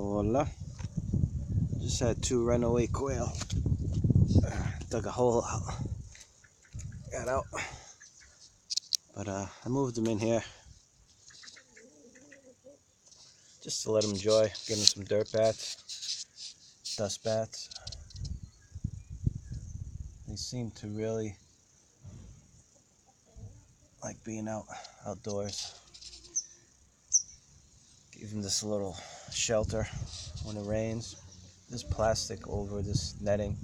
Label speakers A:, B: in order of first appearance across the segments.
A: Hola. Just had two runaway quail. Dug a hole out. Got out. But I moved them in here just to let them enjoy. Give them some dirt bats, dust bats. They seem to really like being outdoors. Give them this little shelter when it rains. There's plastic over this netting.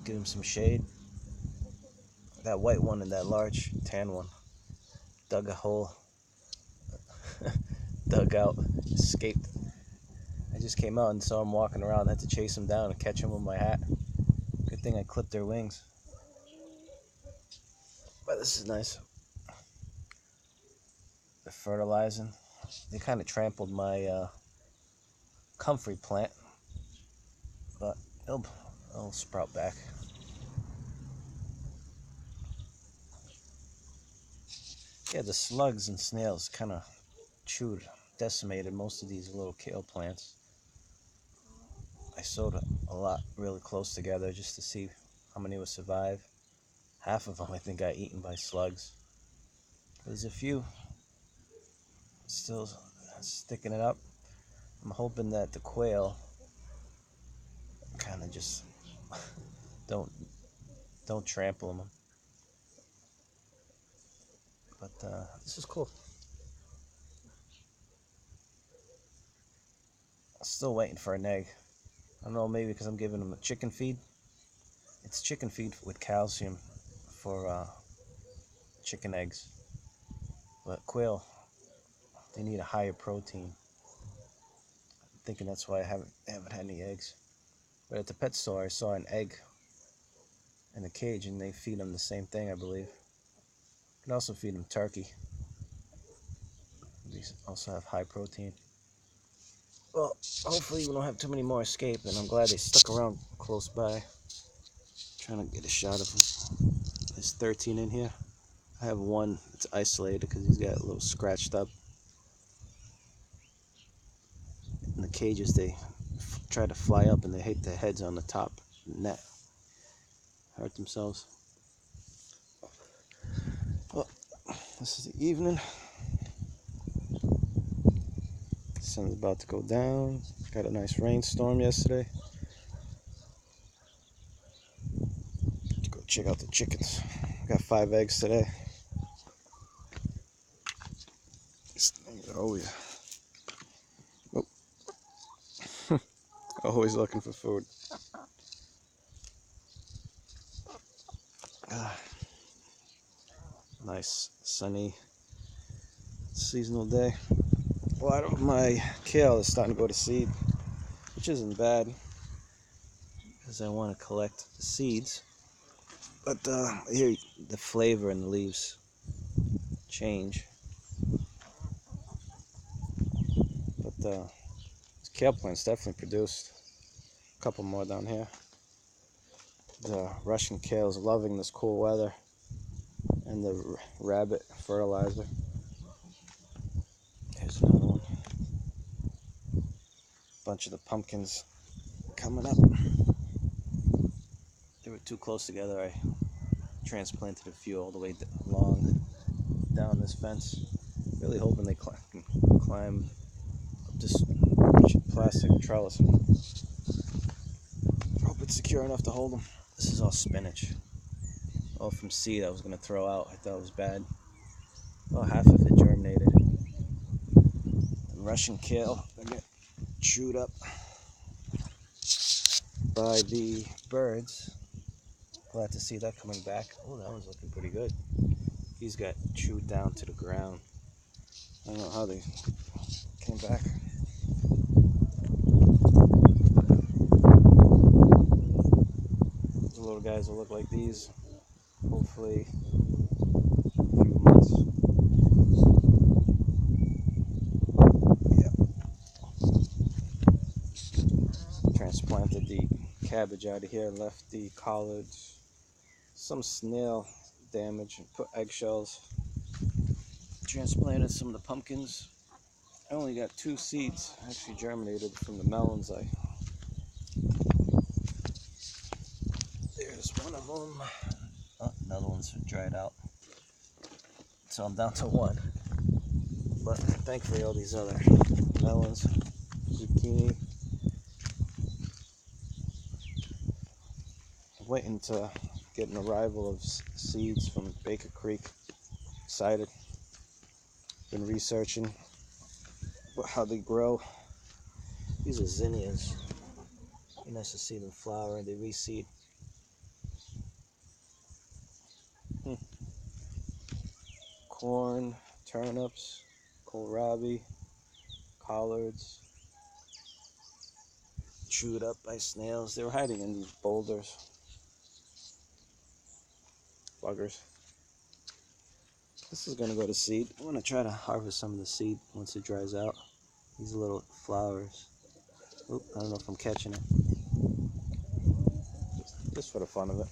A: Give them some shade. That white one and that large tan one dug a hole, dug out, escaped. I just came out and saw him walking around. I had to chase him down and catch him with my hat. Good thing I clipped their wings. But this is nice. They're fertilizing. They kind of trampled my comfrey plant, but it'll sprout back. Yeah, the slugs and snails kind of decimated most of these little kale plants. I sowed a lot really close together just to see how many would survive. Half of them I think got eaten by slugs. There's a few still sticking it up. I'm hoping that the quail kind of just don't trample them. But this is cool. I'm still waiting for an egg. I don't know, maybe because I'm giving them a chicken feed. It's chicken feed with calcium for chicken eggs. But quail, they need a higher protein. I'm thinking that's why I haven't had any eggs. But at the pet store, I saw an egg in a cage, and they feed them the same thing, I believe. You can also feed them turkey. These also have high protein. Well, hopefully we don't have too many more escape, and I'm glad they stuck around close by. Trying to get a shot of them. There's 13 in here. I have one that's isolated because he's got a little scratched up. In the cages, they try to fly up and they hit their heads on the top net. Hurt themselves. Well, this is the evening. The sun's about to go down. Got a nice rainstorm yesterday. Let's go check out the chickens. Got 5 eggs today. Oh yeah. Oh. Always looking for food. Nice sunny seasonal day. A lot of my kale is starting to go to seed, which isn't bad because I want to collect the seeds. But here the flavor in the leaves change. But this kale plant's definitely produced. A couple more down here. The Russian kale is loving this cool weather and the rabbit fertilizer. Here's another one. Bunch of the pumpkins coming up. They were too close together. I transplanted a few all the way along down this fence. Really hoping they climb up this plastic trellis. Hope it's secure enough to hold them. This is all spinach. All from seed I was going to throw out. I thought it was bad. Well, half of it germinated. And Russian kale, they get chewed up by the birds. Glad to see that coming back. Oh, that one's looking pretty good. These got chewed down to the ground. I don't know how they came back. The little guys will look like these. Hopefully, a few months. Yeah. Transplanted the cabbage out of here, left the collards, some snail damage, and put eggshells. Transplanted some of the pumpkins I only got 2 seeds actually germinated from the melons. There's one of them. Oh, another one's dried out. So I'm down to 1. But thankfully all these other melons, zucchini. I'm waiting to get an arrival of seeds from Baker Creek. Excited. Been researching how they grow. These are zinnias. Be nice to see them flower and they reseed. Corn, turnips, kohlrabi, collards, chewed up by snails. They were hiding in these boulders. Buggers. This is gonna go to seed. I'm gonna try to harvest some of the seed once it dries out. These little flowers. Oop, I don't know if I'm catching it. Just for the fun of it.